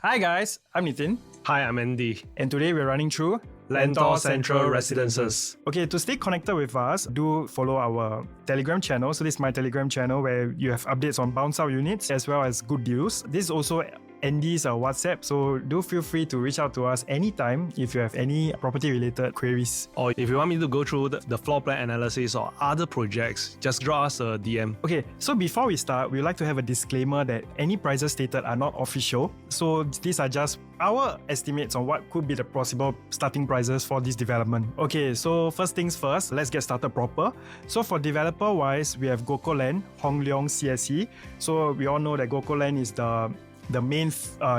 Hi guys, I'm Nitin. Hi, I'm Andy. And today we're running through Lentor Central Residences. Okay, to stay connected with us, do follow our Telegram channel. So this is my Telegram channel where you have updates on bounce out units as well as good deals. This is also Andy's WhatsApp, so do feel free to reach out to us anytime if you have any property related queries. Or if you want me to go through the floor plan analysis or other projects, just draw us a DM. Okay, so before we start, we'd like to have a disclaimer that any prices stated are not official. So these are just our estimates on what could be the possible starting prices for this development. Okay, so first things first, let's get started proper. So for developer wise, we have Goko Land, Hong Leong CSE. So we all know that Goko Land is the main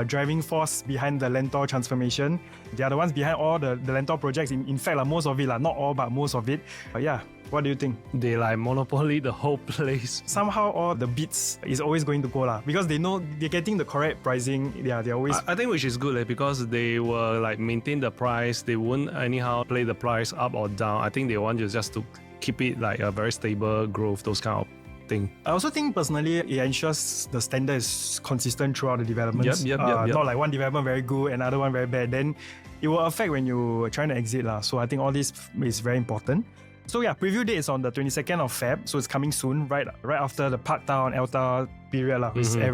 driving force behind the Lentor transformation. They are the ones behind all the Lentor projects. In fact, most of it, not all, but most of it. Yeah, what do you think? They monopoly the whole place. Somehow all the bids is always going to go because they know they're getting the correct pricing. Yeah, they're always... I think which is good because they will maintain the price. They won't anyhow play the price up or down. I think they want you just to keep it a very stable growth, those kind of thing. I also think personally it ensures the standard is consistent throughout the developments. Yep. Not like one development very good, another one very bad. Then it will affect when you're trying to exit. So I think all this is very important. So yeah, preview date is on the 22nd of Feb. So it's coming soon, right after the Park Town, Elta period.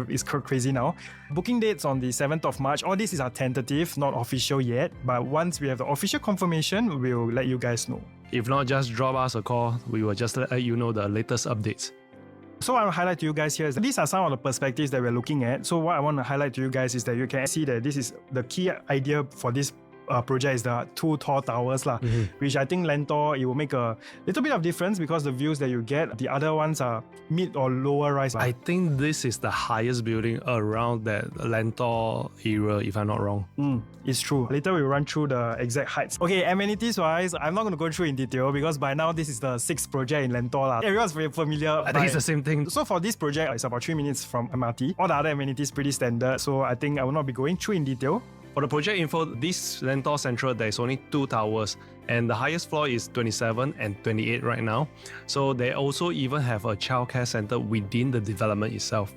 It's crazy now. Booking dates on the 7th of March. All this is our tentative, not official yet. But once we have the official confirmation, we'll let you guys know. If not, just drop us a call. We will just let you know the latest updates. So what I will highlight to you guys here is that these are some of the perspectives that we're looking at. So what I want to highlight to you guys is that you can see that this is the key idea for this project is the two tall towers, which I think Lentor, it will make a little bit of difference because the views that you get, the other ones are mid or lower rise. I think this is the highest building around that Lentor area, if I'm not wrong. It's true. Later we'll run through the exact heights. Okay, amenities wise, I'm not going to go through in detail because by now this is the 6th project in Lentor. Everyone's very familiar. I think it's the same thing. So for this project, it's about 3 minutes from MRT. All the other amenities pretty standard. So I think I will not be going through in detail. For the project info, this Lentor Central, there's only 2 towers and the highest floor is 27 and 28 right now. So they also even have a childcare center within the development itself.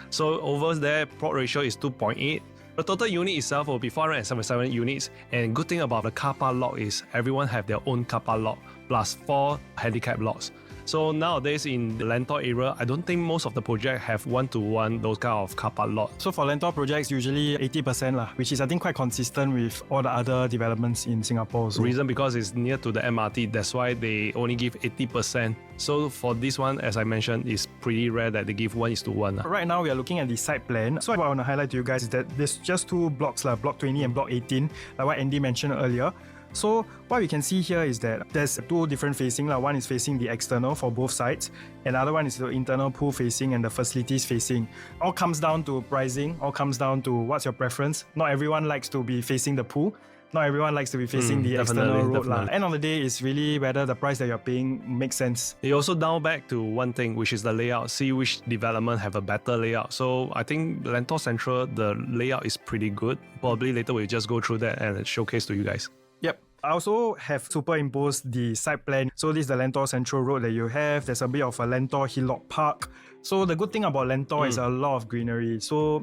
So over there, plot ratio is 2.8. The total unit itself will be 477 units, and good thing about the car park lot is everyone have their own car park lot plus 4 handicap lots. So nowadays in the Lentor area, I don't think most of the projects have one-to-one those kind of car park lot. So for Lentor projects, usually 80%, which is I think quite consistent with all the other developments in Singapore also. Reason because it's near to the MRT, that's why they only give 80%. So for this one, as I mentioned, it's pretty rare that they give 1:1. Right now we are looking at the site plan. So what I want to highlight to you guys is that there's just 2 blocks, Block 20 and Block 18, like what Andy mentioned earlier. So what we can see here is that there's 2 different facing. One is facing the external for both sides. Another one is the internal pool facing and the facilities facing. All comes down to pricing. All comes down to what's your preference. Not everyone likes to be facing the pool. Not everyone likes to be facing the external road. End of the day, it's really whether the price that you're paying makes sense. It also down back to one thing, which is the layout. See which development have a better layout. So I think Lentor Central, the layout is pretty good. Probably later we'll just go through that and showcase to you guys. Yep. I also have superimposed the site plan. So this is the Lentor Central Road that you have. There's a bit of a Lentor Hillock Park. So the good thing about Lentor is a lot of greenery. So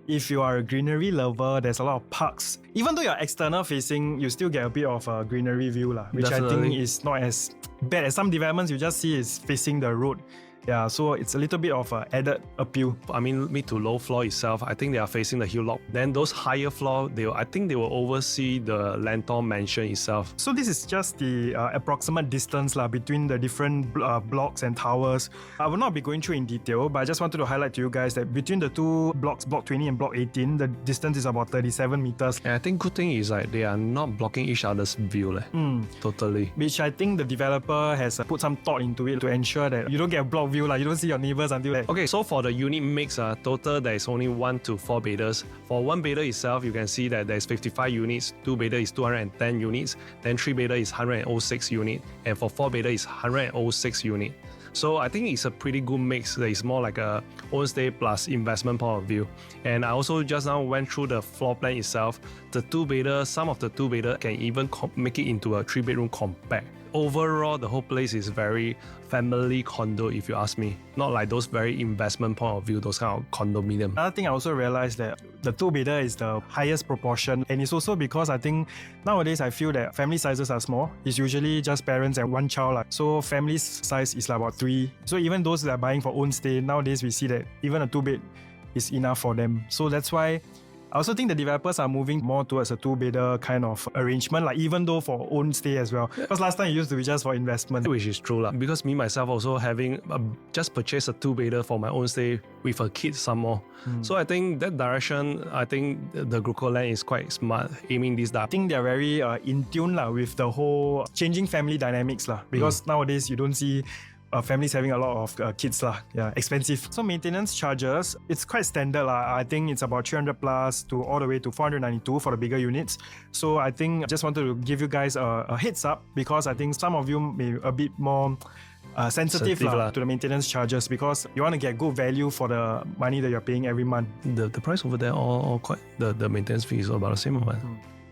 if you are a greenery lover, there's a lot of parks. Even though you're external facing, you still get a bit of a greenery view, which Definitely. I think is not as bad as some developments you just see is facing the road. Yeah, so it's a little bit of an added appeal. I mean, mid to low floor itself, I think they are facing the hillock. Then those higher floor, I think they will oversee the Lentor mansion itself. So this is just the approximate distance between the different blocks and towers. I will not be going through in detail, but I just wanted to highlight to you guys that between the 2 blocks, Block 20 and Block 18, the distance is about 37 meters. And I think good thing is they are not blocking each other's view. Totally. Which I think the developer has put some thought into it to ensure that you don't get a block view. You don't see your neighbors until that. Okay, so for the unit mix, total there is only 1 to 4 beders. For 1 bedder itself, you can see that there's 55 units, 2 bedder is 210 units, then 3 bedder is 106 units, and for 4 bedder is 106 units. So I think it's a pretty good mix. It's more like a own stay plus investment point of view. And I also just now went through the floor plan itself. The 2 bedder, some of the 2 bedder can even make it into a 3-bedroom compact. overall, the whole place is very family condo, if you ask me. Not like those very investment point of view, those kind of condominium. Another thing I also realized that the two-bedder is the highest proportion, and it's also because I think nowadays I feel that family sizes are small. It's usually just parents and one child. So family size is like about 3. So even those that are buying for own stay, nowadays we see that even a 2-bed is enough for them. So that's why I also think the developers are moving more towards a 2-bedder kind of arrangement, like even though for own stay as well. Because last time it used to be just for investment. Which is true lah. Because me myself also having just purchased a 2-bedder for my own stay with a kid some more. So I think that direction, I think the Gruco Land is quite smart, aiming this I down. think they're very in tune with the whole changing family dynamics because nowadays you don't see families having a lot of kids expensive. So maintenance charges, it's quite standard I think it's about 300 plus to all the way to 492 for the bigger units. So I think I just wanted to give you guys a heads up because I think some of you may be a bit more sensitive to the maintenance charges because you want to get good value for the money that you're paying every month. The price over there all quite, the maintenance fee is all about the same amount.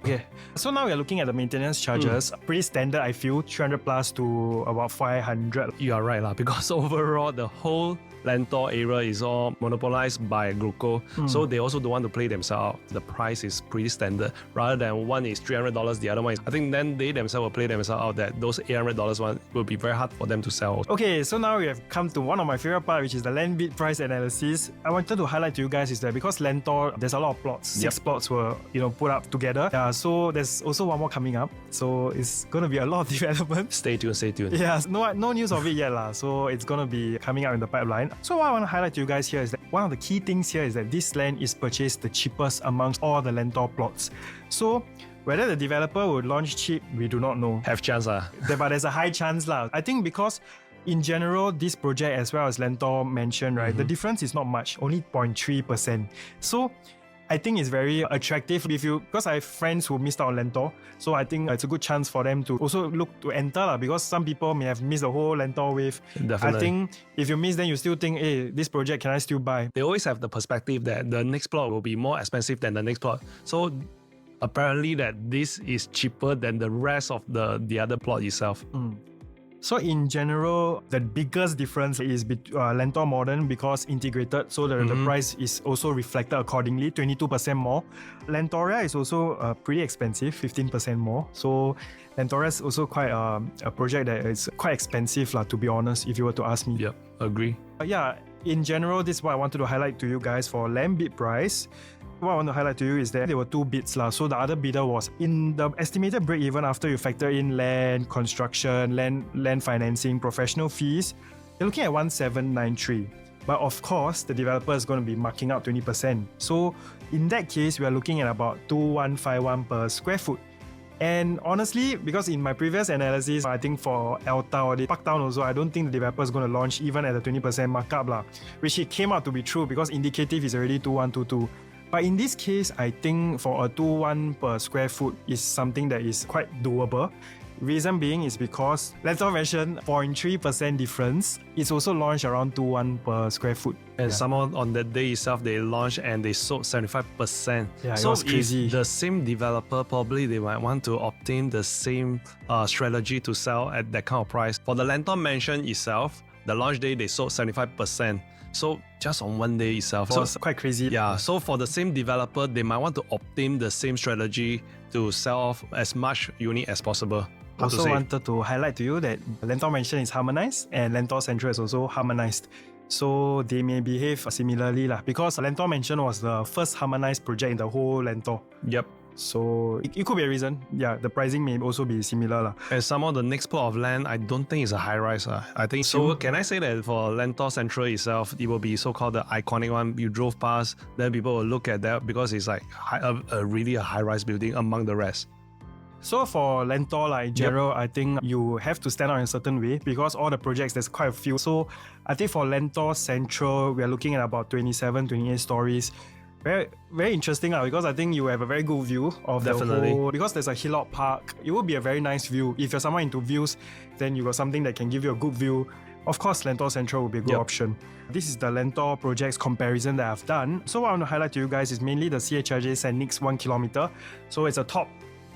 Okay, so now we're looking at the maintenance charges. Pretty standard, I feel, 300 plus to about 500. You are right because overall the whole Lentor area is all monopolized by Gruco, so they also don't want to play themselves out. The price is pretty standard. Rather than one is $300, the other one is, I think then they themselves will play themselves out that those $800 one will be very hard for them to sell. Okay, so now we have come to one of my favorite part, which is the land bid price analysis. I wanted to highlight to you guys is that because Lentor, there's a lot of plots. 6 plots were put up together. So there's also one more coming up. So it's going to be a lot of development. Stay tuned. Yeah, no news of it yet so it's going to be coming out in the pipeline. So what I want to highlight to you guys here is that one of the key things here is that this land is purchased the cheapest amongst all the Lentor plots. So whether the developer would launch cheap, we do not know. Have chance But there's a high chance I think because in general, this project as well as Lentor mentioned, right, the difference is not much, only 0.3%. So I think it's very attractive because I have friends who missed out on Lentor, so I think it's a good chance for them to also look to enter because some people may have missed the whole Lentor wave. Definitely. I think if you miss, then you still think, hey, this project, can I still buy? They always have the perspective that the next plot will be more expensive than the next plot. So apparently that this is cheaper than the rest of the other plot itself. So in general, the biggest difference is Lentor Modern because integrated, so the price is also reflected accordingly, 22% more. Lentoria is also pretty expensive, 15% more. So Lentoria is also quite a project that is quite expensive, to be honest, if you were to ask me. Yep, agree. In general, this is what I wanted to highlight to you guys for land bid price. What I want to highlight to you is that there were 2 bids. So the other bidder was in the estimated break even after you factor in land, construction, land financing, professional fees, you're looking at 1793. But of course, the developer is going to be marking up 20%. So in that case, we are looking at about 2151 per square foot. And honestly, because in my previous analysis, I think for Alta or the Parktown also, I don't think the developer is going to launch even at a 20% markup, which it came out to be true because indicative is already 2122. But in this case, I think for a 2.1 per square foot is something that is quite doable. Reason being is because, let's not mention 0.3% difference. It's also launched around 2.1 per square foot. And somehow on that day itself, they launched and they sold 75%. Yeah, so it was crazy. If the same developer, probably they might want to obtain the same strategy to sell at that kind of price. For the Lentor Mansion itself, the launch day, they sold 75%. So just on one day itself. So it's quite crazy. Yeah, so for the same developer, they might want to obtain the same strategy to sell off as much unit as possible. I also wanted to highlight to you that Lentor Mansion is harmonized and Lentor Central is also harmonized. So they may behave similarly because Lentor Mansion was the first harmonized project in the whole Lentor. Yep. So it could be a reason. Yeah, the pricing may also be similar. And some of the next plot of land, I don't think it's a high rise. I think so. Can I say that for Lentor Central itself, it will be so-called the iconic one. You drove past, then people will look at that because it's like really a high-rise building among the rest. So for Lentor, in general, I think you have to stand out in a certain way because all the projects, there's quite a few. So I think for Lentor Central, we are looking at about 27, 28 stories. Very, very interesting because I think you have a very good view of the whole, because there's a hillock park. It would be a very nice view. If you're someone into views, then you got something that can give you a good view. Of course, Lentor Central would be a good option. This is the Lentor projects comparison that I've done. So what I want to highlight to you guys is mainly the CHRJ Sandix 1 kilometer. So it's a top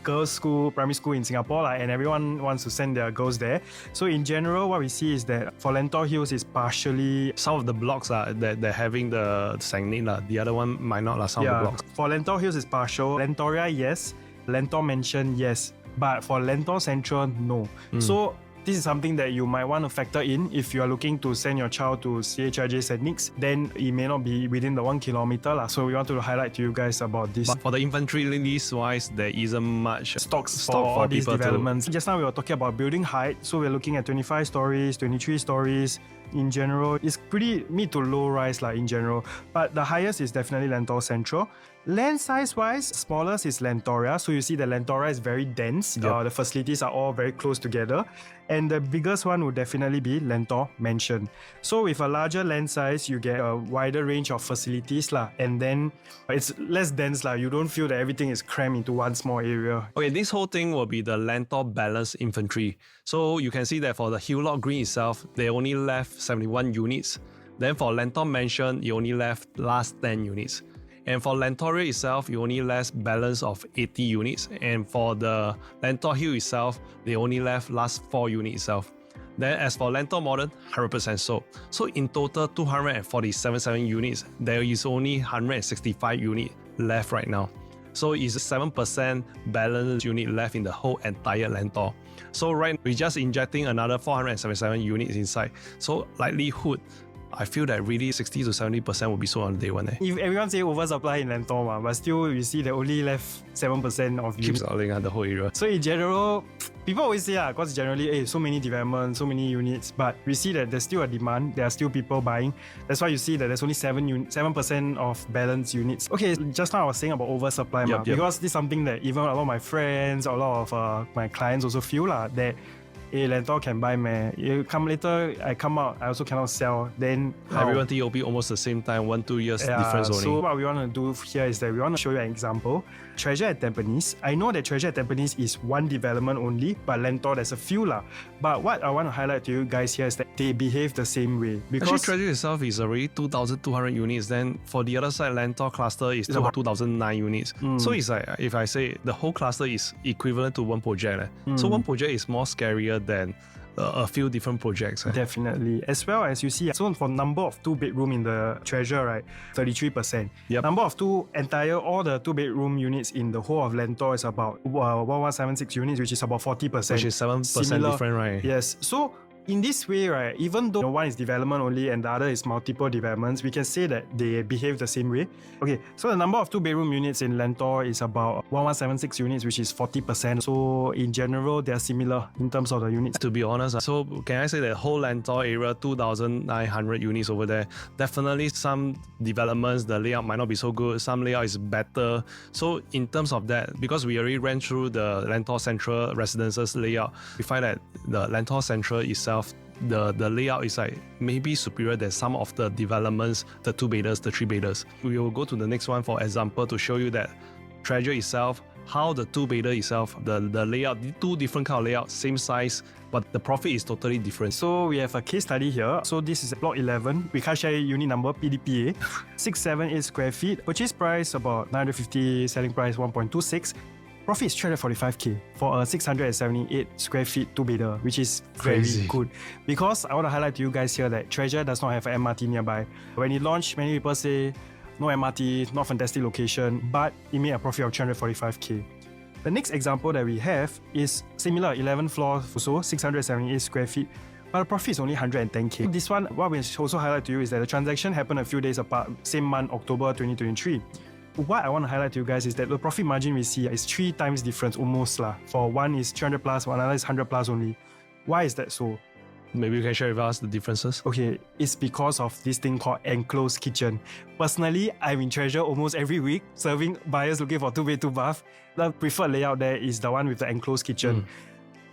girls' school, primary school in Singapore, and everyone wants to send their girls there. So in general, what we see is that for Lentor Hills is partially... Some of the blocks they're having the Sangnit. The other one might not. Some of the blocks. For Lentor Hills is partial. Lentoria, yes. Lentor Mansion, yes. But for Lentor Central, no. So this is something that you might want to factor in if you are looking to send your child to CHRJ St. Nick's. Then it may not be within the 1 kilometer. So we want to highlight to you guys about this. But for the inventory list wise, there isn't much stock for all these developments. Just now we were talking about building height. So we're looking at 25 stories, 23 stories. In general, it's pretty mid to low rise in general. But the highest is definitely Lentor Central. Land size wise, smallest is Lentoria. So you see the Lentoria is very dense. The facilities are all very close together. And the biggest one would definitely be Lentor Mansion. So with a larger land size, you get a wider range of facilities and then it's less dense. You don't feel that everything is crammed into one small area. Okay, this whole thing will be the Lentor Balanced Infantry. So you can see that for the Hillock Green itself, they only left 71 units. Then for Lentor Mansion, you only left last 10 units. And for Lentoria itself, you only left balance of 80 units. And for the Lentor Hill itself, they only left last 4 units itself. Then as for Lentor Modern, 100% sold. So in total, 247 units, there is only 165 units left right now. So it's 7% balance unit left in the whole entire Lentor. So right, we're just injecting another 477 units inside. So likelihood, I feel that really 60 to 70% will be sold on day one. If everyone say oversupply in Lentor, but still you see they only left 7% of units. Keep selling the whole area. So in general, people always say, because generally, so many developments, so many units, but we see that there's still a demand, there are still people buying. That's why you see that there's only 7% of balanced units. Okay, just now I was saying about oversupply, because this is something that even a lot of my friends, a lot of my clients also feel that Lentor can buy, man. You come later, I come out, I also cannot sell. Then everyone TOP almost the same time, 1-2 years difference only. So what we want to do here is that we want to show you an example. Treasure at Tampines. I know that Treasure at Tampines is one development only, but Lentor there's a few But what I want to highlight to you guys here is that they behave the same way. Because actually, Treasure itself is already 2,200 units. Then for the other side, Lentor cluster is 2,009 units. So it's like, if I say the whole cluster is equivalent to one project. So one project is more scarier than a few different projects. Definitely. As well as you see, so for number of 2-bedroom in the Treasure, 33%. Number of all the 2-bedroom units in the whole of Lentor is about 1176 units, which is about 40%. Which is 7% different, right? Yes. So in this way, even though one is development only and the other is multiple developments, we can say that they behave the same way. Okay, so the number of 2-bedroom units in Lentor is about 1176 units, which is 40%. So in general, they are similar in terms of the units. To be honest, so can I say that whole Lentor area, 2,900 units over there, definitely some developments, the layout might not be so good, some layout is better. So in terms of that, because we already ran through the Lentor Central Residences layout, we find that the Lentor Central itself, the layout is maybe superior than some of the developments, the 2-beders, the 3-beders. We will go to the next one for example to show you that Treasure itself, how the 2-bedder itself, the layout, 2 different kind of layout, same size, but the profit is totally different. So we have a case study here. So this is block 11. We can't share unit number, PDPA. 678 square feet. Purchase price about 950, selling price 1.26. Profit is 345k for a 678 square feet 2-bedder, which is very good. Because I want to highlight to you guys here that Treasure does not have an MRT nearby. When it launched, many people say, no MRT, not fantastic location, but it made a profit of 345k. The next example that we have is similar, 11 floors, also 678 square feet, but the profit is only 110k. This one, what we also highlight to you is that the transaction happened a few days apart, same month, October 2023. What I want to highlight to you guys is that the profit margin we see is 3 times difference almost. For one is 300 plus, one another is 100 plus only. Why is that so? Maybe you can share with us the differences. Okay, it's because of this thing called enclosed kitchen. Personally, I'm in Treasure almost every week, serving buyers looking for 2-bed, 2-bath. The preferred layout there is the one with the enclosed kitchen.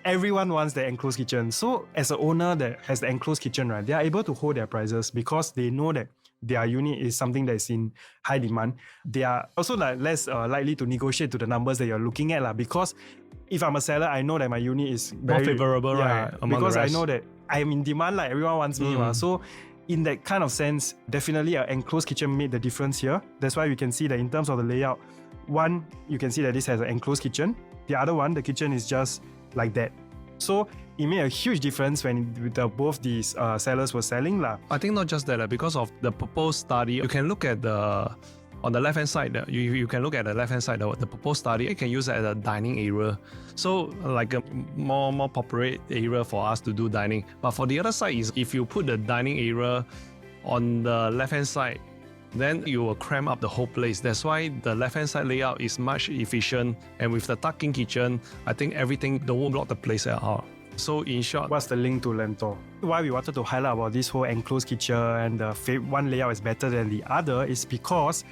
Everyone wants the enclosed kitchen. So as an owner that has the enclosed kitchen, they are able to hold their prices because they know that their unit is something that is in high demand. They are also less likely to negotiate to the numbers that you're looking at because if I'm a seller, I know that my unit is very more favorable, right? Because I know that I am in demand, everyone wants me. So in that kind of sense, definitely an enclosed kitchen made the difference here. That's why we can see that in terms of the layout, one, you can see that this has an enclosed kitchen. The other one, the kitchen is just like that. So it made a huge difference when both these sellers were selling lah. I think not just that, because of the proposed study, you can look at on the left-hand side, you can look at the left-hand side, the proposed study, you can use it as a dining area. So like a more popular area for us to do dining. But for the other side is, if you put the dining area on the left-hand side, then you will cram up the whole place. That's why the left-hand side layout is much efficient. And with the tuck-in kitchen, I think everything don't block the place at all. So in short, what's the link to Lentor? Why we wanted to highlight about this whole enclosed kitchen and the one layout is better than the other is because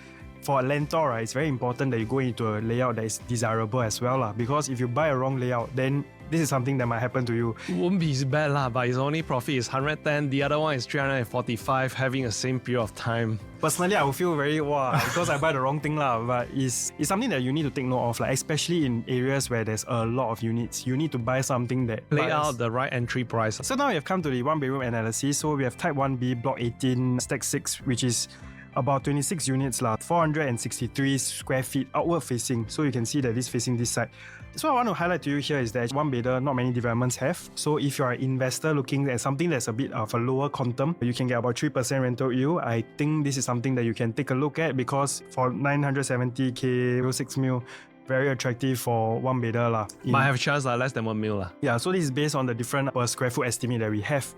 for a Lentor, right, it's very important that you go into a layout that is desirable as well. Because if you buy a wrong layout, then this is something that might happen to you. It won't be bad, but its only profit is 110, the other one is 345, having the same period of time. Personally, I would feel very because I buy the wrong thing but it's something that you need to take note of, especially in areas where there's a lot of units. You need to buy something that play out the right entry price. So now we have come to the one bedroom analysis. So we have type 1B, block 18, stack 6, which is about 26 units, 463 square feet outward facing. So you can see that this facing this side. So what I want to highlight to you here is that one bedder, not many developments have. So if you're an investor looking at something that's a bit of a lower quantum, you can get about 3% rental yield. I think this is something that you can take a look at because for 970k, 6 mil, very attractive for one bedder. Might have chance less than 1 mil. Yeah, so this is based on the different per square foot estimate that we have.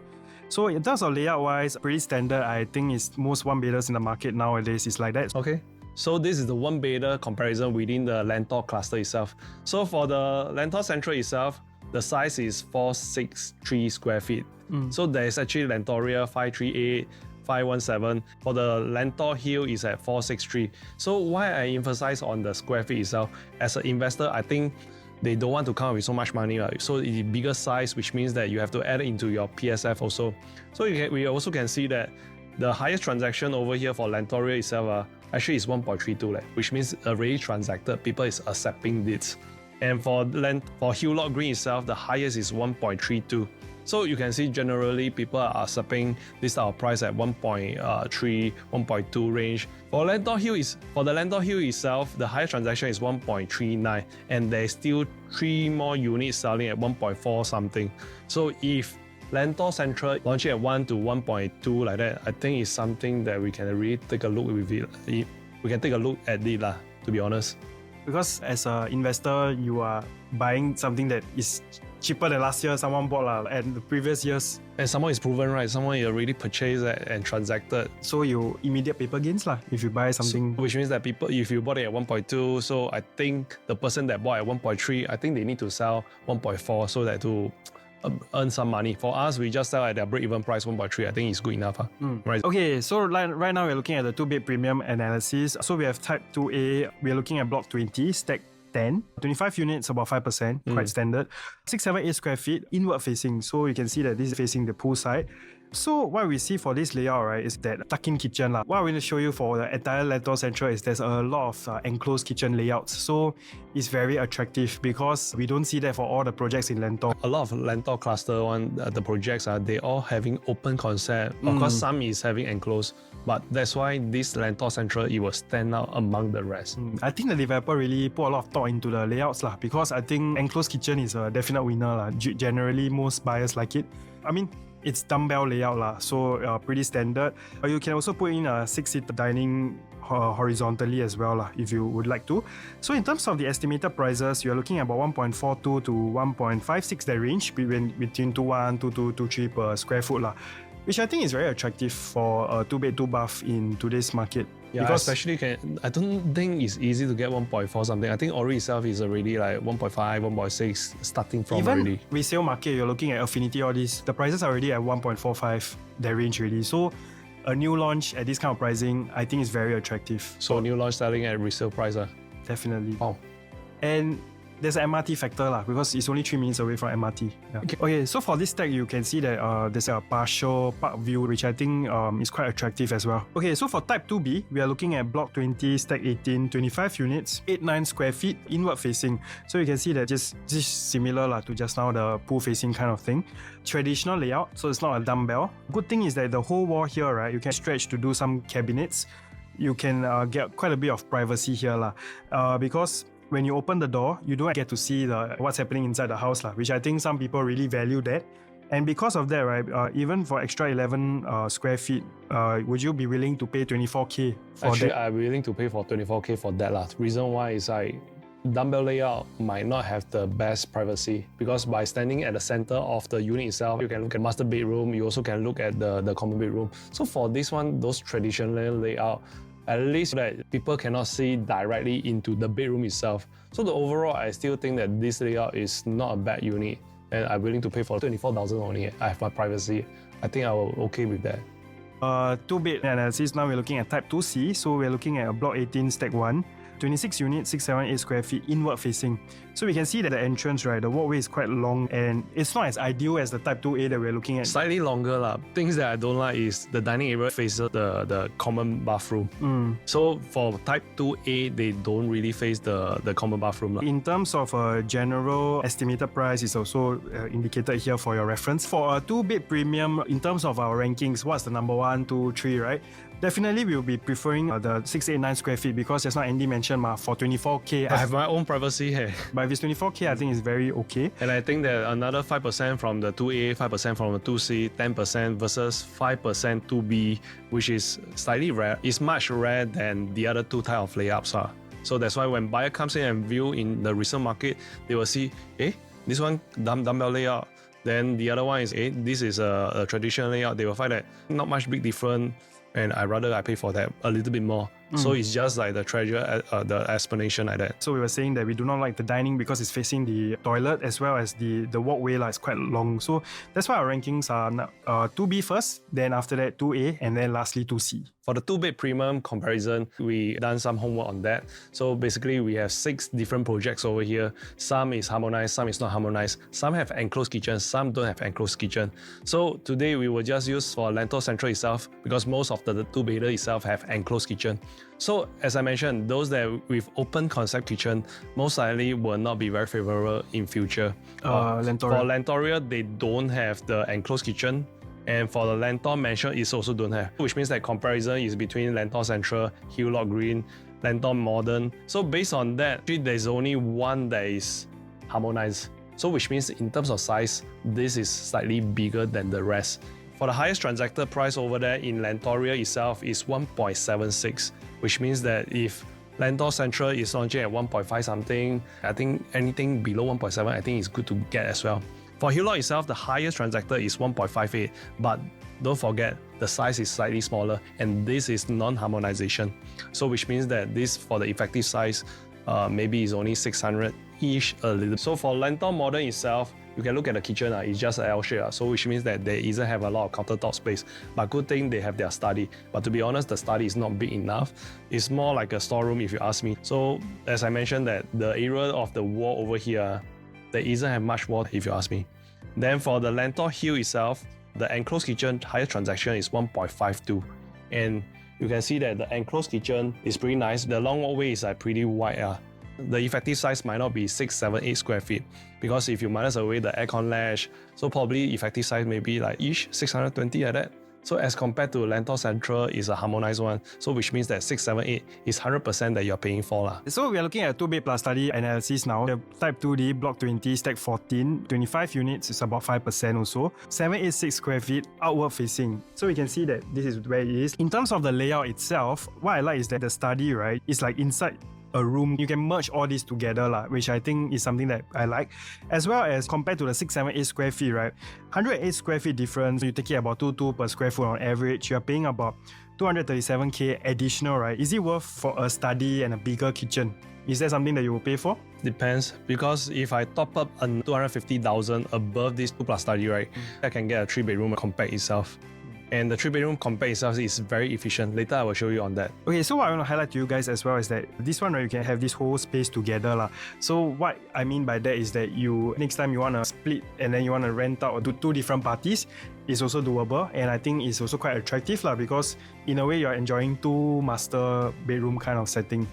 So in terms of layout wise, pretty standard. I think it's most one bedders in the market nowadays is like that. Okay. So this is the one bedder comparison within the Lentor cluster itself. So for the Lentor Central itself, the size is 463 square feet. So there is actually Lentoria 538, 517. For the Lentor Hill is at 463. So why I emphasize on the square feet itself, as an investor, I think they don't want to come up with so much money. So it's bigger size, which means that you have to add it into your PSF also. So we also can see that the highest transaction over here for Lentoria itself actually is 1.32, which means already transacted. People is accepting this. And for Hill Lot Green itself, the highest is 1.32. So you can see generally people are accepting this type of price at 1.3, 1.2 range. For the Lentor Hill itself, the highest transaction is 1.39, and there's still 3 more units selling at 1.4 something. So if Lentor Central launching at 1 to 1.2 like that, I think it's something that we can really take a look with it. We can take a look at it, to be honest. Because as an investor, you are buying something that is cheaper than last year someone bought and the previous years. And someone is proven, right? Someone already purchased and transacted. So you immediate paper gains if you buy something. So, which means that if you bought it at 1.2, so I think the person that bought at 1.3, I think they need to sell 1.4 so that to earn some money. For us, we just sell at their break-even price 1.3. I think it's good enough. Right. Okay, so right now we're looking at the 2-bed premium analysis. So we have type 2A, we're looking at block 20, stack 10, 25 units, about 5%, quite standard. 678 square feet, inward facing. So you can see that this is facing the pool side. So what we see for this layout, right, is that tuck-in kitchen. What I'm going to show you for the entire Lentor Central is there's a lot of enclosed kitchen layouts. So it's very attractive because we don't see that for all the projects in Lentor. A lot of Lentor cluster the projects they all having open concept. Of course, some is having enclosed, but that's why this Lentor Central, it will stand out among the rest. I think the developer really put a lot of thought into the layouts because I think enclosed kitchen is a definite winner. Generally, most buyers like it. I mean, it's dumbbell layout so pretty standard. You can also put in a 6-seat dining horizontally as well if you would like to. So in terms of the estimated prices, you're looking at about 1.42 to 1.56, that range between 2.1, 2.2, 2.3 per square foot which I think is very attractive for a 2-bed 2-bath in today's market. Yeah, because especially I don't think it's easy to get 1.4 something. I think Ori itself is already like 1.5, 1.6 starting from even already. Resale market, you're looking at Affinity, all this, the prices are already at 1.45, that range already. So a new launch at this kind of pricing, I think is very attractive. So new launch selling at resale price? Definitely. Wow. And there's an MRT factor because it's only 3 minutes away from MRT. Yeah. Okay, so for this stack, you can see that there's a partial park view, which I think is quite attractive as well. Okay, so for type 2B, we are looking at block 20, stack 18, 25 units, 89 square feet, inward facing. So you can see that just similar to just now, the pool facing kind of thing. Traditional layout, so it's not a dumbbell. Good thing is that the whole wall here, right, you can stretch to do some cabinets. you can get quite a bit of privacy here lah. Because when you open the door, you don't get to see what's happening inside the house lah, which I think some people really value that. And because of that, right, even for extra 11 square feet, would you be willing to pay 24K for Actually, that? I'm willing to pay for 24K for that lah. Reason why is dumbbell layout might not have the best privacy, because by standing at the center of the unit itself, you can look at master bedroom, you also can look at the common bedroom. So for this one, those traditional layout, at least that people cannot see directly into the bedroom itself. So the overall, I still think that this layout is not a bad unit, and I'm willing to pay for 24,000 only. I have my privacy. I think I will okay with that. 2-bed analysis, now we're looking at type 2C, so we're looking at a block 18 stack 1. 26 units, 678 square feet, inward facing. So we can see that the entrance, right, the walkway is quite long and it's not as ideal as the type 2A that we're looking at. Slightly longer lah. Things that I don't like is the dining area faces the common bathroom. So for type 2A, they don't really face the common bathroom lah. In terms of a general estimated price, is also indicated here for your reference. For a 2-bed premium, in terms of our rankings, what's the number 1, 2, 3, right? Definitely we'll be preferring the 689 square feet, because just now Andy mentioned for 24K. I have my own privacy here. But if it's 24K, I think it's very okay. And I think that another 5% from the 2A, 5% from the 2C, 10% versus 5% 2B, which is slightly rare, is much rare than the other two type of layouts are. So that's why when buyer comes in and view in the resale market, they will see, this one dumbbell layout. Then the other one is, this is a traditional layout. They will find that not much big difference, and I pay for that a little bit more. So it's just like the treasure, the explanation like that. So we were saying that we do not like the dining because it's facing the toilet, as well as the walkway is quite long. So that's why our rankings are 2B first, then after that 2A, and then lastly 2C. For the 2-bed premium comparison, we done some homework on that. So basically we have 6 different projects over here. Some is harmonized, some is not harmonized. Some have enclosed kitchen, some don't have enclosed kitchen. So today we will just use for Lentor Central itself, because most of the 2-bedder itself have enclosed kitchen. So as I mentioned, those that with open concept kitchen most likely will not be very favorable in future. Lentoria. For Lentoria, they don't have the enclosed kitchen. And for the Lentor Mansion, it also don't have, which means that comparison is between Lentor Central, Hillock Green, Lentor Modern. So based on that, there's only one that is harmonized. So which means in terms of size, this is slightly bigger than the rest. For the highest transacted price over there in Lentoria itself is 1.76, which means that if Lentor Central is launching at 1.5 something, I think anything below 1.7, I think is good to get as well. For Hillock itself, the highest transacted is 1.58, but don't forget, the size is slightly smaller, and this is non-harmonization. So which means that this, for the effective size, maybe is only 600-ish a little. So for Lentor Modern itself, you can look at the kitchen, it's just an L shape, so which means that they either have a lot of countertop space, but good thing they have their study. But to be honest, the study is not big enough. It's more like a storeroom if you ask me. So as I mentioned, that the area of the wall over here, they isn't have much wall if you ask me. Then for the Lentor Hill itself, the enclosed kitchen highest transaction is 1.52, and you can see that the enclosed kitchen is pretty nice. The long walkway is pretty wide. The effective size might not be 6, 7, 8 square feet, because if you minus away the aircon latch, so probably effective size may be like 620 like that. So as compared to Lentor Central is a harmonized one, so which means that 6, 7, 8 is 100% that you're paying for lah. So we are looking at 2-bed plus study analysis now. The type 2D, block 20, stack 14, 25 units is about 5% also. 786 square feet, outward facing. So we can see that this is where it is. In terms of the layout itself, what I like is that the study, right, is like inside a room. You can merge all this together, which I think is something that I like. As well as compared to the 678 square feet, right? 108 square feet difference, you take it about 2.2 per square foot on average, you're paying about 237K additional, right? Is it worth for a study and a bigger kitchen? Is that something that you will pay for? Depends, because if I top up a 250,000 above this 2+ study, right, I can get a 3-bedroom compact itself. And the 3-bedroom compact itself is very efficient. Later I will show you on that. Okay, so what I want to highlight to you guys as well is that this one, right, you can have this whole space together. So what I mean by that is that you, next time you want to split and then you want to rent out to 2 different parties, it's also doable. And I think it's also quite attractive because in a way you're enjoying 2 master bedroom kind of setting.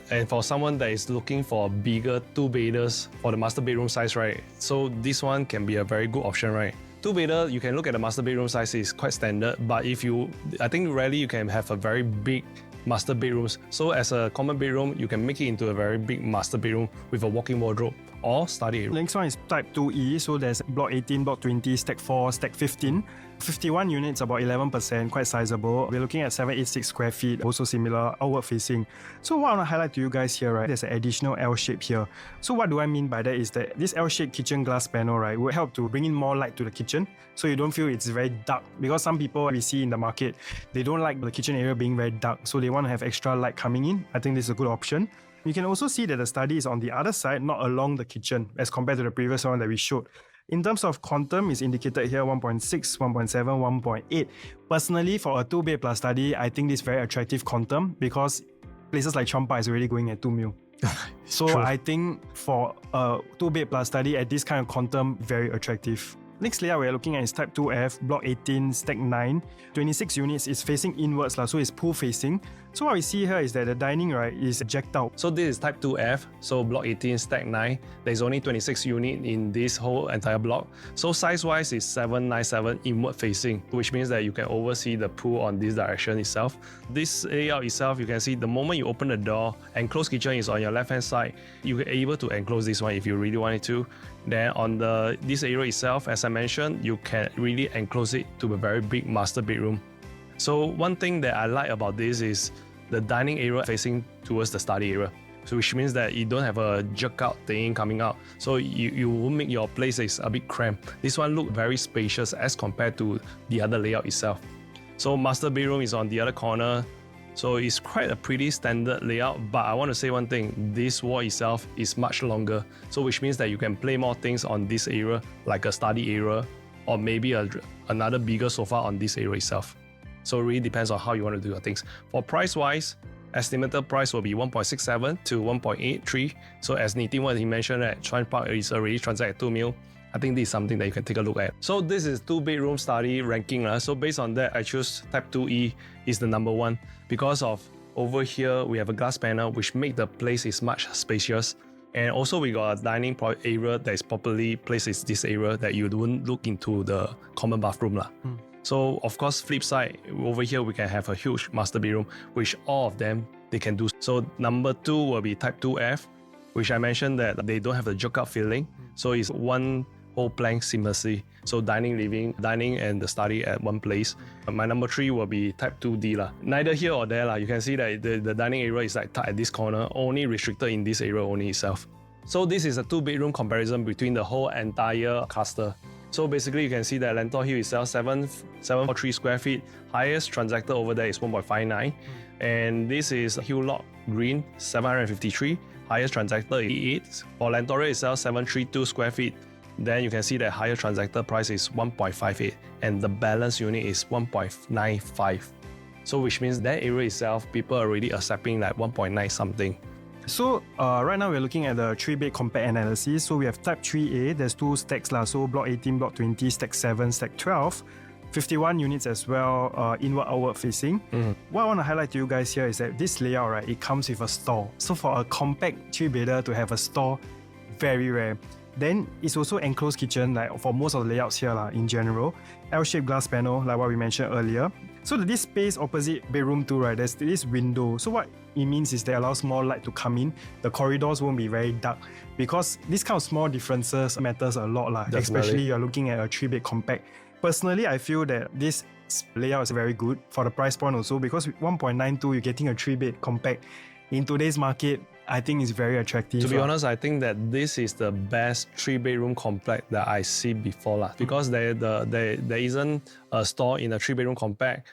And for someone that is looking for a bigger 2-bedders for the master bedroom size, right? So this one can be a very good option, right? 2-bedder, you can look at the master bedroom size is quite standard, but I think rarely you can have a very big master bedrooms. So as a common bedroom, you can make it into a very big master bedroom with a walk-in wardrobe or study area. Next one is type 2E, so there's block 18, block 20, stack 4, stack 15. 51 units, about 11%, quite sizable. We're looking at 786 square feet, also similar, outward facing. So what I want to highlight to you guys here, right, there's an additional L shape here. So what do I mean by that is that this L-shaped kitchen glass panel, right, will help to bring in more light to the kitchen, so you don't feel it's very dark. Because some people we see in the market, they don't like the kitchen area being very dark, so they want to have extra light coming in. I think this is a good option. You can also see that the study is on the other side, not along the kitchen, as compared to the previous one that we showed. In terms of quantum, it's indicated here 1.6, 1.7, 1.8. Personally, for a 2-bed plus study, I think this is very attractive quantum because places like Champa is already going at 2 mil. So True. I think for a 2-bed plus study at this kind of quantum, very attractive. Next layout we're looking at is type 2F, block 18, stack 9. 26 units is facing inwards, so it's pool facing. So what we see here is that the dining, right, is jacked out. So this is type 2F, so block 18, stack 9. There's only 26 units in this whole entire block. So size-wise is 797 inward facing, which means that you can oversee the pool on this direction itself. This layout itself, you can see the moment you open the door, enclosed kitchen is on your left-hand side. You're able to enclose this one if you really wanted to. Then on this area itself, as I mentioned, you can really enclose it to a very big master bedroom. So one thing that I like about this is the dining area facing towards the study area. So which means that you don't have a jerk out thing coming out. So you will make your place is a bit cramped. This one look very spacious as compared to the other layout itself. So master bedroom is on the other corner. So it's quite a pretty standard layout, but I want to say one thing, this wall itself is much longer. So which means that you can play more things on this area, like a study area, or maybe another bigger sofa on this area itself. So it really depends on how you want to do your things. For price-wise, estimated price will be 1.67 to 1.83. So as Nitin, what he mentioned, that Chuan Park is already transacted at 2 mil. I think this is something that you can take a look at. So this is 2-bedroom study ranking. So based on that, I choose type 2E is the number 1 because of over here, we have a glass panel which make the place is much spacious. And also we got a dining area that is properly placed in this area that you don't look into the common bathroom. So of course, flip side, over here we can have a huge master bedroom, which all of them, they can do. So number 2 will be type 2F, which I mentioned that they don't have the jerk out feeling. So it's one whole plank seamlessly. So dining, living, dining and the study at one place. My number 3 will be type 2D. Neither here or there. You can see that the dining area is like tucked at this corner, only restricted in this area only itself. So this is a 2-bedroom comparison between the whole entire cluster. So basically you can see that Lentor Hill itself 743 square feet. Highest transacted over there is 1.59. And this is Hill Lot Green 753. Highest transacted is 8. For Lentor itself 732 square feet. Then you can see that higher transacted price is 1.58 and the balance unit is 1.95. So which means that area itself, people are already accepting like 1.9 something. So right now we're looking at the 3-bed compact analysis. So we have type 3A, there's 2 stacks. So block 18, block 20, stack 7, stack 12. 51 units as well, inward, outward facing. What I want to highlight to you guys here is that this layout, right, it comes with a store. So for a compact 3-bedder to have a store, very rare. Then it's also enclosed kitchen, like for most of the layouts here in general. L-shaped glass panel, like what we mentioned earlier. So this space opposite bedroom 2, right, there's this window. So what it means is that allows more light to come in. The corridors won't be very dark because this kind of small differences matters a lot, especially you're looking at a 3-bed compact. Personally, I feel that this layout is very good for the price point also because with 1.92, you're getting a 3-bed compact. In today's market, I think it's very attractive. To be honest, I think that this is the best 3-bedroom compact that I see before because there isn't a store in a 3-bedroom compact.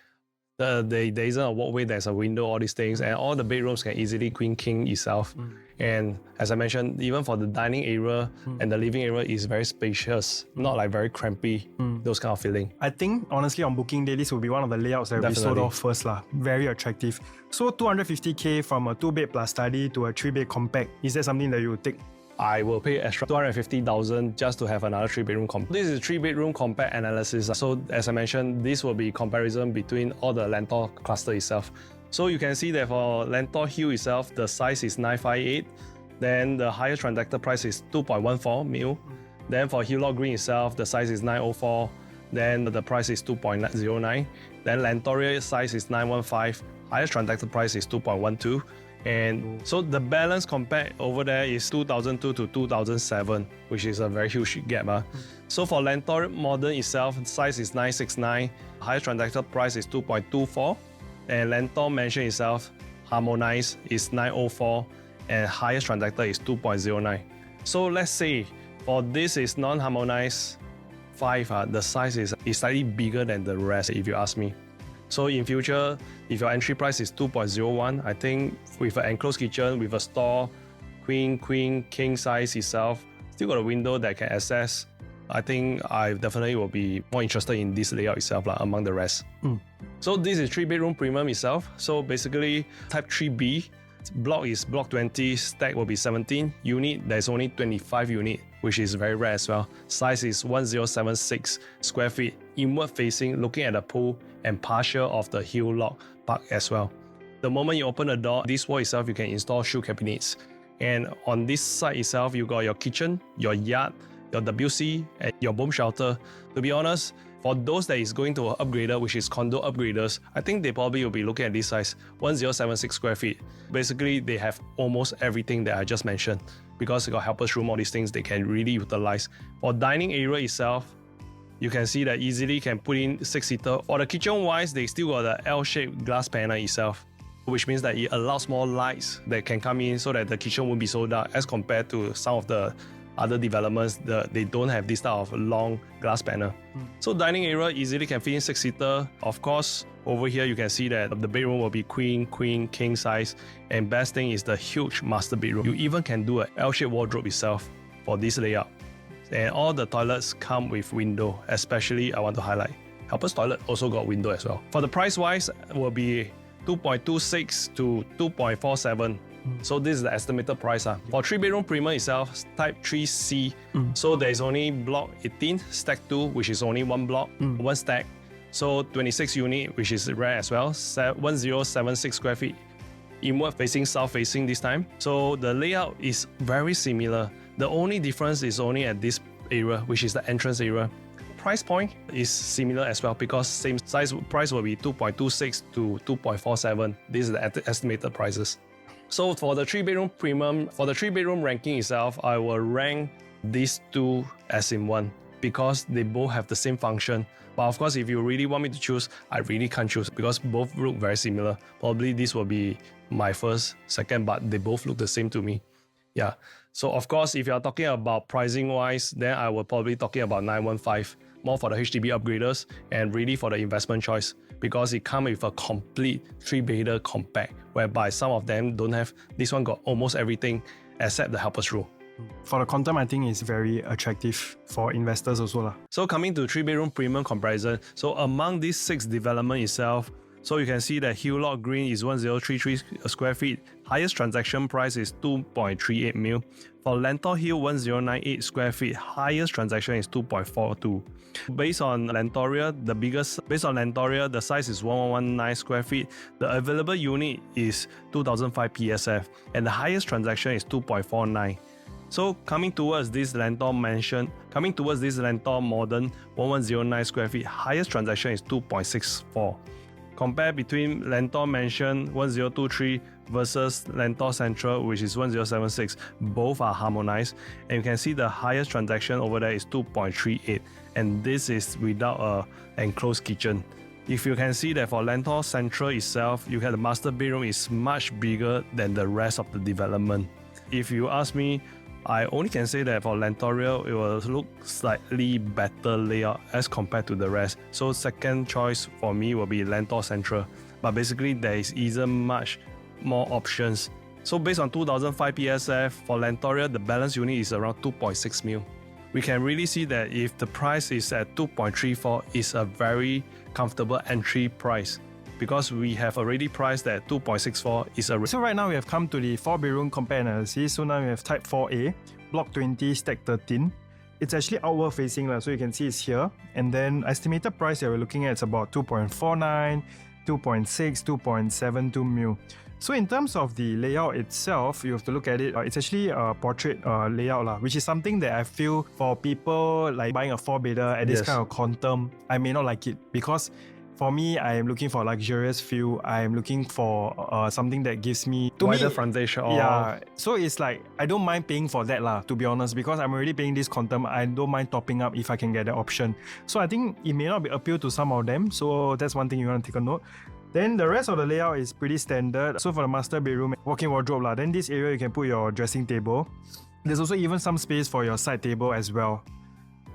There isn't a walkway, there's a window, all these things, and all the bedrooms can easily queen king itself. And as I mentioned, even for the dining area and the living area is very spacious, not like very crampy, those kind of feeling. I think honestly on booking day, this will be one of the layouts that we sold off first. Very attractive. So 250k from a 2-bed plus study to a 3-bed compact. Is that something that you would take? I will pay extra 250,000 just to have another 3-bedroom compact. This is 3-bedroom compact analysis. So as I mentioned, this will be comparison between all the Lentor cluster itself. So you can see that for Lentor Hill itself, the size is 958. Then the highest transacted price is 2.14 mil. Then for Hill Lot Green itself, the size is 904. Then the price is 2.09. Then Lentoria size is 915. highest transacted price is 2.12. And so the balance compared over there is 2002 to 2007, which is a very huge gap. So for Lentor Modern itself, size is 969, highest transacted price is 2.24, and Lentor Mansion itself, Harmonized, is 904, and highest transacted is 2.09. So let's say for this is non-harmonized 5, the size is slightly bigger than the rest, if you ask me. So in future, if your entry price is 2.01, I think with an enclosed kitchen, with a store, queen, king size itself, still got a window that can access, I think I definitely will be more interested in this layout itself among the rest. So this is 3-bedroom premium itself. So basically type 3B, block is block 20, stack will be 17, unit there's only 25 unit, which is very rare as well. Size is 1076 square feet, inward facing, looking at the pool and partial of the hill log park as well. The moment you open the door, this wall itself, you can install shoe cabinets. And on this side itself, you got your kitchen, your yard, your WC, and your bomb shelter. To be honest, for those that is going to an upgrader, which is condo upgraders, I think they probably will be looking at this size, 1076 square feet. Basically, they have almost everything that I just mentioned. Because they got helper's room, all these things they can really utilize. For dining area itself, you can see that easily can put in 6-seater. For the kitchen wise, they still got the L-shaped glass panel itself, which means that it allows more lights that can come in so that the kitchen won't be so dark as compared to some of the other developments. They don't have this type of long glass panel. So dining area easily can fit in 6-seater. Of course, over here you can see that the bedroom will be queen, king size. And best thing is the huge master bedroom. You even can do an L-shaped wardrobe itself for this layout. And all the toilets come with window, especially I want to highlight. Helper's toilet also got window as well. For the price wise, will be 2.26 to 2.47. So this is the estimated price. For 3-bedroom premium itself, type 3C. So there is only block 18, stack 2, which is only one block, one stack. So 26 unit, which is rare as well, 1076 square feet. Inward facing, south facing this time. So the layout is very similar. The only difference is only at this area, which is the entrance area. Price point is similar as well because same size price will be 2.26 to 2.47. These are the estimated prices. So for the 3-bedroom premium, for the 3-bedroom ranking itself, I will rank these two as in one because they both have the same function. But of course, if you really want me to choose, I really can't choose because both look very similar. Probably this will be my first, second, but they both look the same to me. Yeah. So of course, if you're talking about pricing wise, then I will probably talking about 915, more for the HDB upgraders and really for the investment choice because it comes with a complete 3-bedder compact, whereby some of them don't have. This one got almost everything except the helper's room. For the quantum, I think it's very attractive for investors also. So coming to 3-bedroom premium comparison, so among these 6 development itself, so you can see that Hill Lot Green is 1033 square feet. Highest transaction price is 2.38 mil. For Lentor Hill 1098 square feet, highest transaction is 2.42. Based on Lentoria, the size is 1119 square feet. The available unit is 2005 PSF and the highest transaction is 2.49. So coming towards this Lentor Modern 1109 square feet, highest transaction is 2.64. Compare between Lentor Mansion 1023 versus Lentor Central, which is 1076. Both are harmonized, and you can see the highest transaction over there is 2.38, and this is without a enclosed kitchen. If you can see that for Lentor Central itself, you have the master bedroom is much bigger than the rest of the development. If you ask me, I only can say that for Lentoria, it will look slightly better layout as compared to the rest. So second choice for me will be Lentor Central. But basically, there isn't much more options. So based on 2005 PSF, for Lentoria, the balance unit is around 2.6 mil. We can really see that if the price is at 2.34, it's a very comfortable entry price. Because we have already priced at 2.64 is a... So right now we have come to the 4-bedroom compare analysis. So now we have type 4A, block 20, stack 13. It's actually outward facing, so you can see it's here. And then estimated price that we're looking at is about 2.49, 2.6, 2.72 mil. So in terms of the layout itself, you have to look at it. It's actually a portrait layout, which is something that I feel for people like buying a 4-bedder at this kind of quantum, I may not like it because For me, I am looking for a luxurious feel. I am looking for something that gives me wider frontage. Yeah, so it's like I don't mind paying for that lah, to be honest, because I'm already paying this quantum. I don't mind topping up if I can get the option. So I think it may not be appeal to some of them. So that's one thing you want to take a note. Then the rest of the layout is pretty standard. So for the master bedroom, walk-in wardrobe lah. Then this area you can put your dressing table. There's also even some space for your side table as well.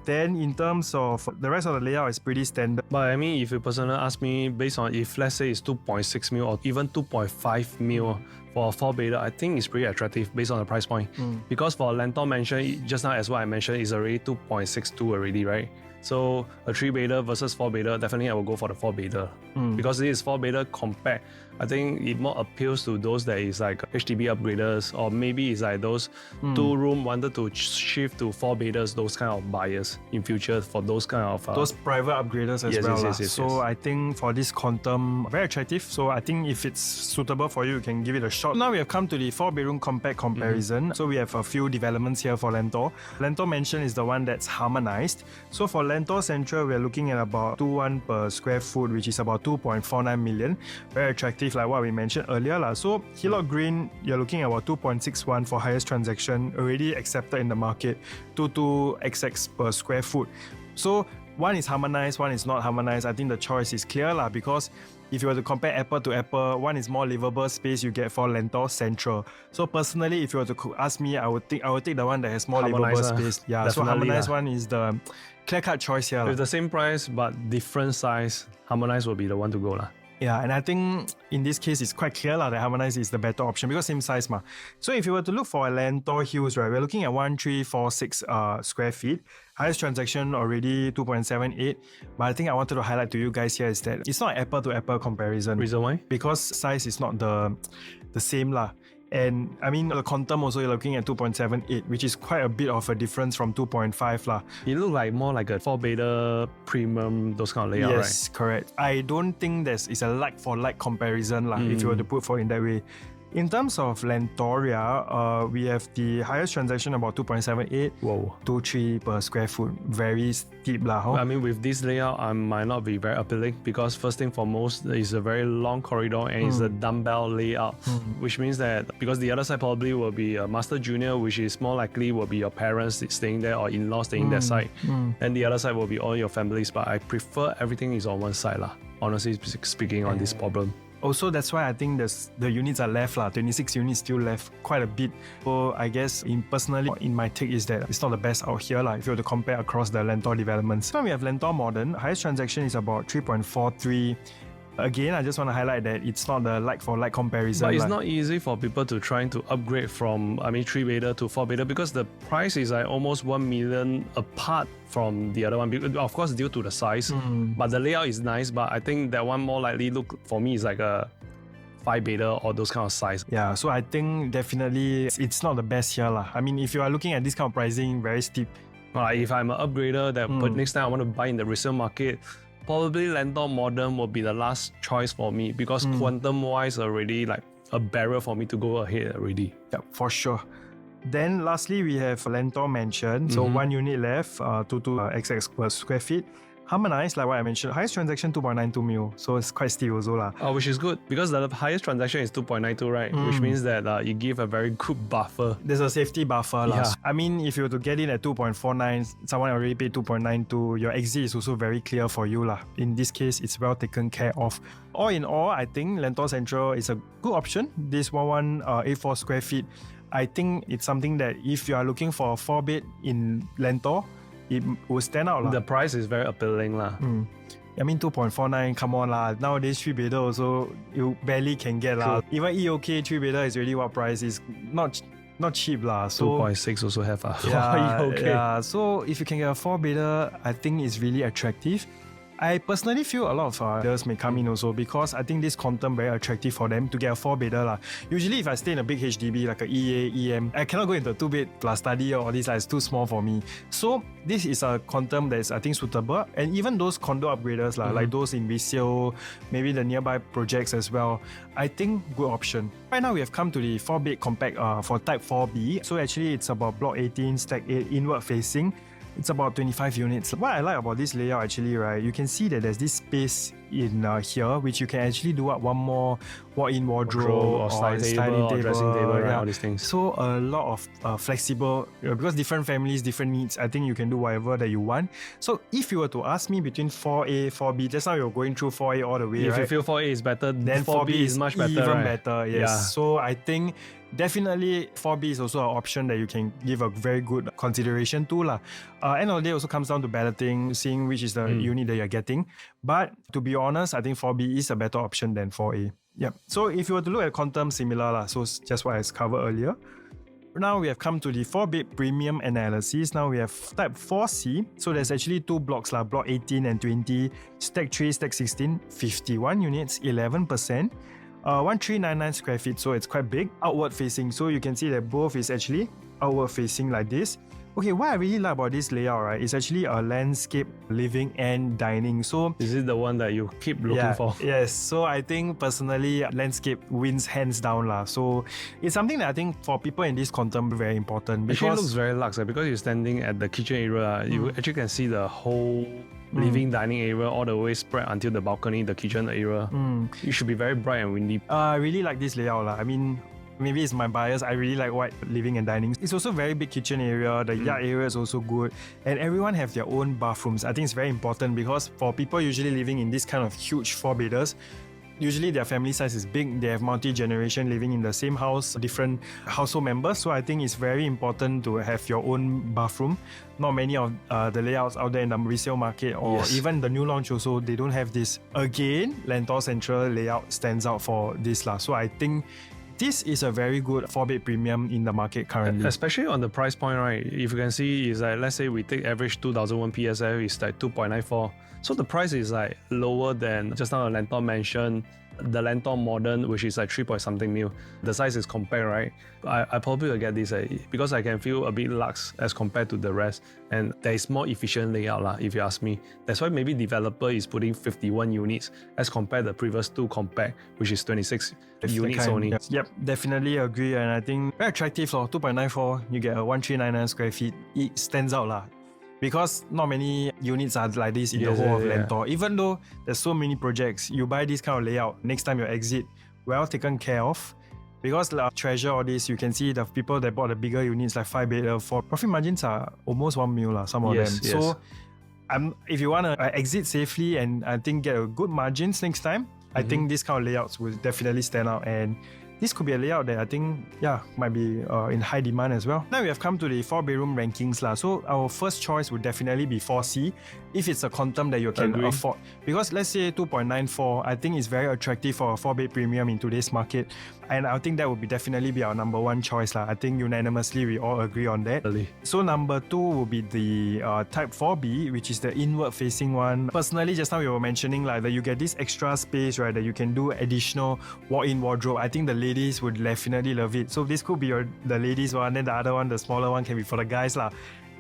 Then in terms of the rest of the layout is pretty standard. But I mean, if you personally ask me, based on if let's say it's 2.6 mil or even 2.5 mil for a 4-bedder, I think it's pretty attractive based on the price point. Because for Lentor Mansion, just now as what I mentioned, is already 2.62 already, right? So a 3-bedder versus 4-bedder, definitely I will go for the 4-bedder. Because this is 4-bedder compact. I think it more appeals to those that is like HDB upgraders, or maybe it's like those 2-room wanted to shift to 4-bedders, those kind of buyers in future for those kind of those private upgraders as well. Yes. I think for this quantum, very attractive. So I think if it's suitable for you, you can give it a shot. Now we have come to the 4-bedroom compact comparison. So we have a few developments here for Lentor. Lentor Mansion is the one that's harmonized. So for Lentor Central, we're looking at about 2.1 per square foot, which is about 2.49 million. Very attractive, like what we mentioned earlier. So Hillock Green, you're looking at about 2.61 for highest transaction, already accepted in the market, 22xx per square foot. So one is harmonized, one is not harmonized. I think the choice is clear because if you were to compare apple to apple, one is more livable space you get for Lentor Central. So personally, if you were to ask me, I would take the one that has more livable space. Yeah, so harmonized one is the clear-cut choice here. With the same price but different size, harmonized will be the one to go. Yeah, and I think in this case, it's quite clear that harmonized is the better option because same size. So if you were to look for a Lentor Hills, right, we're looking at 1346 square feet. Highest transaction already 2.78. But I think I wanted to highlight to you guys here is that it's not apple to apple comparison. Reason why? Because size is not the same . And I mean, the quantum also, you're looking at 2.78, which is quite a bit of a difference from 2.5 . It looks like more like a 4-bedder premium, those kind of layout, right? Yes, correct. I don't think it's a like-for-like comparison if you were to put for in that way. In terms of Lentoria, we have the highest transaction about 2.78, 23 per square foot. Very steep . I mean, with this layout, I might not be very appealing because first thing foremost, it's a very long corridor and it's a dumbbell layout, which means that because the other side probably will be a master junior, which is more likely will be your parents staying there or in-laws staying that side. And the other side will be all your families, but I prefer everything is on one side, honestly speaking, on this problem. Also, that's why I think the units are left, 26 units still left, quite a bit. So I guess personally, in my take is that it's not the best out here if you were to compare across the Lentor developments. So we have Lentor Modern, highest transaction is about 3.43. Again, I just want to highlight that it's not the like-for-like comparison. But it's not easy for people to try to upgrade from 3-bedder to 4-bedder because the price is like almost 1 million apart from the other one. Of course, due to the size, but the layout is nice. But I think that one more likely look for me is like a 5-bedder or those kind of size. Yeah, so I think definitely it's not the best here. I mean, if you are looking at this kind of pricing, very steep. If I'm an upgrader but next time I want to buy in the resale market, probably Lentor Modern will be the last choice for me because quantum-wise already like a barrier for me to go ahead already. Yeah, for sure. Then lastly, we have Lentor Mansion. So one unit left, 22xx per square feet. Harmonized, like what I mentioned, highest transaction 2.92 mil. So it's quite steep also. Which is good because the highest transaction is 2.92, right? Which means that you give a very good buffer. There's a safety buffer. Yeah. I mean, if you were to get in at 2.49, someone already paid 2.92, your exit is also very clear for you. In this case, it's well taken care of. All in all, I think Lentor Central is a good option. This 1184 square feet. I think it's something that if you are looking for a 4-bed in Lentor, it will stand out. The price is very appealing. I mean, 2.49, come on Nowadays, 3-bedder also, you barely can get Even EOK 3-bedder is really what price is not cheap So 2.6 also have EOK. Yeah, so if you can get a 4-bedder, I think it's really attractive. I personally feel a lot of others may come in also because I think this quantum very attractive for them to get a 4-bedder. Usually if I stay in a big HDB like a EA, EM, I cannot go into a 2-bed plus study or all this, it's too small for me. So this is a quantum that is I think suitable, and even those condo upgraders like those in resale, maybe the nearby projects as well, I think good option. Right now we have come to the 4-bed compact for type 4B. So actually it's about block 18, stack 8, inward facing. It's about 25 units. What I like about this layout actually, right, you can see that there's this space in here, which you can actually do up one more walk-in wardrobe or sliding table or dressing table, right? All these things. So a lot of flexible, because different families, different needs, I think you can do whatever that you want. So if you were to ask me between 4A, 4B, just now you're going through 4A all the way, if right? you feel 4A is better, then 4B is much better, even right? better, yes. Yeah. So I think definitely 4B is also an option that you can give a very good consideration to lah. End of the day also comes down to balloting, seeing which is the unit that you're getting. But to be honest, I think 4B is a better option than 4A. Yep. So if you were to look at quantum, similar lah. So just what I covered earlier. Now we have come to the 4-bed premium analysis. Now we have type 4C. So there's actually two blocks lah, block 18 and 20, stack 3, stack 16, 51 units, 11%. 1399 square feet, so it's quite big, outward facing. So you can see that both is actually outward facing like this. Okay, what I really like about this layout, right, is actually a landscape living and dining. So is it the one that you keep looking for? Yes. So I think personally, landscape wins hands down lah. So it's something that I think for people in this quantum very important. Because actually, it looks very luxe because you're standing at the kitchen area. You actually can see the whole living dining area all the way spread until the balcony, the kitchen area. It should be very bright and windy. I really like this layout lah. I mean, maybe it's my bias. I really like white living and dining. It's also very big kitchen area. The yard area is also good. And everyone have their own bathrooms. I think it's very important because for people usually living in this kind of huge 4-bedders, usually their family size is big. They have multi-generation living in the same house, different household members. So I think it's very important to have your own bathroom. Not many of the layouts out there in the resale market or even the new launch also, they don't have this. Again, Lentor Central layout stands out for this lah. So I think this is a very good 4-bed premium in the market currently. Especially on the price point, right? If you can see, is like, let's say we take average 2001 PSF, it's like 2.94. So the price is like lower than just now the Lentor mentioned, the Lentor Modern, which is like 3 point something mil. The size is compared, right? I probably will get this because I can feel a bit luxe as compared to the rest. And there is more efficient layout lah, if you ask me. That's why maybe developer is putting 51 units as compared to the previous two compact, which is 26 units only. Yep, definitely agree. And I think very attractive for 2.94, you get a 1399 square feet. It stands out lah. Because not many units are like this in the whole of Lentor. Even though there's so many projects, you buy this kind of layout, next time you exit, well taken care of. Because Treasure all this, you can see the people that bought the bigger units like 5-bed, for profit margins are almost 1 mil lah, some of them. So if you want to exit safely and I think get a good margins next time, I think this kind of layouts will definitely stand out. And this could be a layout that I think, might be in high demand as well. Now we have come to the 4-bedroom rankings lah. So our first choice would definitely be 4C if it's a quantum that you can afford. Because let's say 2.94, I think it's very attractive for a 4-bed premium in today's market. And I think that would definitely be our number one choice lah. I think unanimously we all agree on that. So number 2 will be the type 4B, which is the inward facing one. Personally, just now we were mentioning like that you get this extra space, right, that you can do additional walk-in wardrobe. I think the ladies would definitely love it. So this could be the ladies one, then the other one, the smaller one, can be for the guys lah.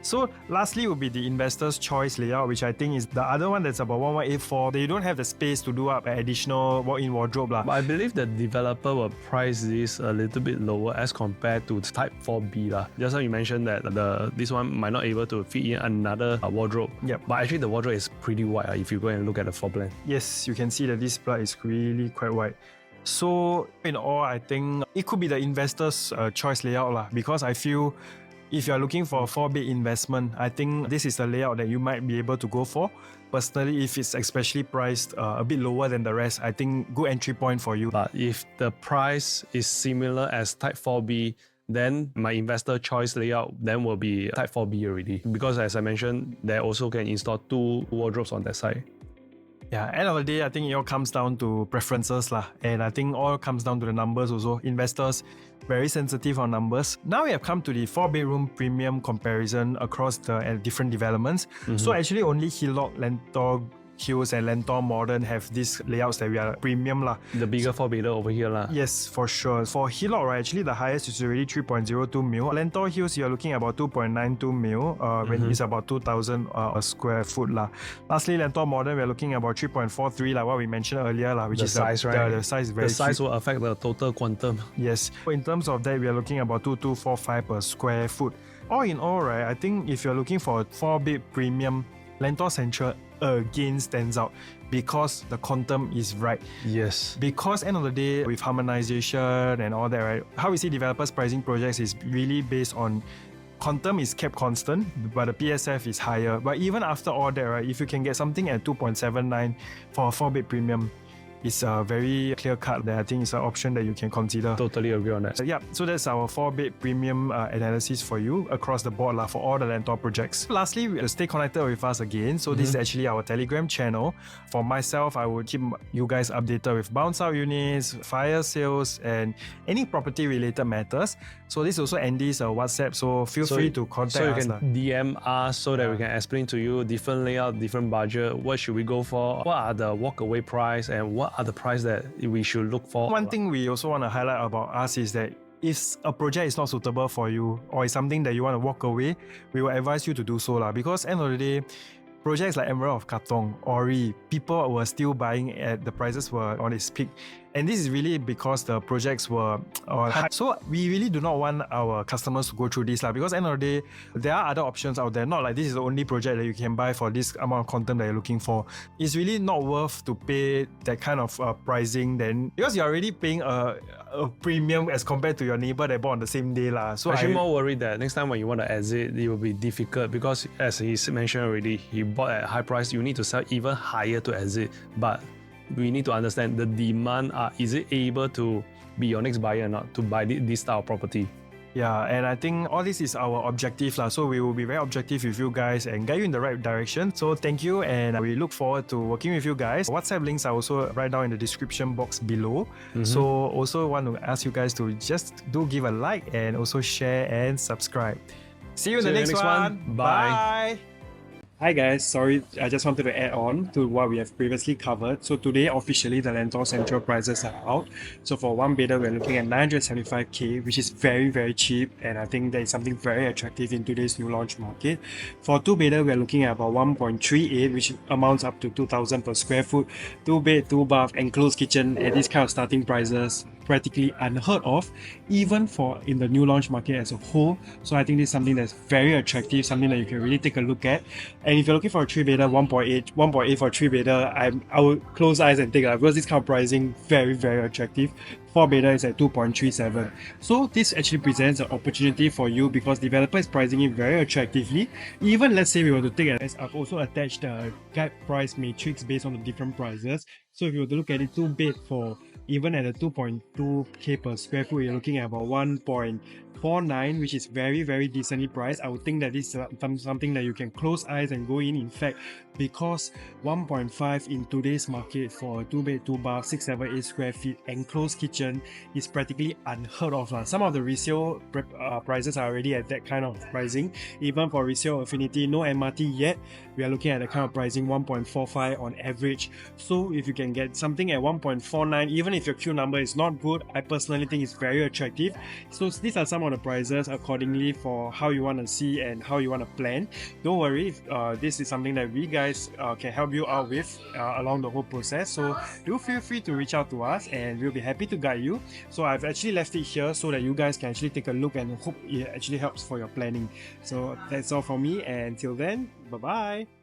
So lastly would be the investor's choice layout, which I think is the other one that's about 1184. They don't have the space to do up an additional walk-in wardrobe lah. But I believe the developer will price this a little bit lower as compared to type 4B lah. Just like you mentioned that this one might not able to fit in another wardrobe. Yep. But actually the wardrobe is pretty wide if you go and look at the floor plan. Yes, you can see that this plot is really quite wide. So in all, I think it could be the investor's choice layout lah, because I feel if you're looking for a 4-bed investment, I think this is the layout that you might be able to go for. Personally, if it's especially priced a bit lower than the rest, I think good entry point for you. But if the price is similar as type 4B, then my investor choice layout then will be type 4B already. Because as I mentioned, they also can install 2 wardrobes on that side. Yeah, end of the day, I think it all comes down to preferences lah. And I think all comes down to the numbers also. Investors, very sensitive on numbers. Now we have come to the 4-bedroom premium comparison across the different developments. So actually only Hillock, Lentor Hills and Lentor Modern have these layouts that we are premium lah. The bigger 4-bedder over here lah. Yes, for sure. For Hillock, right, actually the highest is already 3.02 mil. Lentor Hills, you're looking about 2.92 mil when it's about 2,000 a square foot lah. Lastly, Lentor Modern, we're looking about 3.43 like what we mentioned earlier lah, which the is size, right? The size is very The size will affect the total quantum. Yes. In terms of that, we are looking about 2,245 per square foot. All in all, right, I think if you're looking for a 4-bed premium Lentor Central again stands out because the quantum is right. Yes. Because end of the day, with harmonization and all that, right, how we see developers pricing projects is really based on quantum is kept constant, but the PSF is higher. But even after all that, right, if you can get something at 2.79 for a 4-bed premium, it's a very clear cut that I think is an option that you can consider. Totally agree on that. So, yeah, so that's our 4-bed premium analysis for you across the board for all the Lentor projects. Lastly, stay connected with us again. So this is actually our Telegram channel. For myself, I will keep you guys updated with bounce out units, fire sales, and any property related matters. So this is also Andy's WhatsApp. So feel free to contact us. So you can DM us so that we can explain to you different layout, different budget. What should we go for? What are the walk-away price and what are the price that we should look for? One thing we also want to highlight about us is that if a project is not suitable for you or is something that you want to walk away, we will advise you to do so because end of the day, projects like Emerald of Katong, Ori, people were still buying at the prices were on its peak. And this is really because the projects were high. So we really do not want our customers to go through this because end of the day, there are other options out there. Not like this is the only project that you can buy for this amount of content that you're looking for. It's really not worth to pay that kind of pricing then because you're already paying a premium as compared to your neighbor that bought on the same day. So I'm more worried that next time when you want to exit, it will be difficult because as he mentioned already, he bought at a high price. You need to sell even higher to exit. But we need to understand the demand. Is it able to be your next buyer or not to buy this style of property? Yeah, and I think all this is our objective. So we will be very objective with you guys and guide you in the right direction. So thank you and we look forward to working with you guys. WhatsApp links are also right down in the description box below. So also want to ask you guys to just do give a like and also share and subscribe. See you in the next one. Bye. Hi guys, sorry, I just wanted to add on to what we have previously covered. So today officially the Lentor Central prices are out. So for 1-bedder we're looking at 975k, which is very very cheap, and I think that is something very attractive in today's new launch market. For 2-bedder we're looking at about 1.38, which amounts up to 2,000 per square foot. 2-bed, 2-bath, enclosed kitchen at these kind of starting prices, practically unheard of, even for in the new launch market as a whole. So I think this is something that's very attractive, something that you can really take a look at. And if you're looking for a 3-bedder, 1.8 for a 3-bedder, I would close eyes and take because this kind of pricing very very attractive. 4-bedder is at 2.37. So this actually presents an opportunity for you because developer is pricing it very attractively. Even let's say we were to take it, I've also attached the guide price matrix based on the different prices. So if you were to look at it, 2-bed for even at a 2.2k per square foot, you're looking at about 1.49, which is very very decently priced. I would think that this is something that you can close eyes and go in fact, because 1.5 in today's market for a 2-bed, 2-bath, 678 square feet enclosed kitchen is practically unheard of. Some of the resale prices are already at that kind of pricing. Even for resale affinity, no MRT yet, we are looking at the kind of pricing 1.45 on average. So if you can get something at 1.49, even if your Q number is not good, I personally think it's very attractive. So these are some of the prices accordingly for how you want to see and how you want to plan. Don't worry, if this is something that we guys can help you out with along the whole process. So do feel free to reach out to us and we'll be happy to guide you. So I've actually left it here so that you guys can actually take a look and hope it actually helps for your planning. So that's all from me, and till then, bye bye.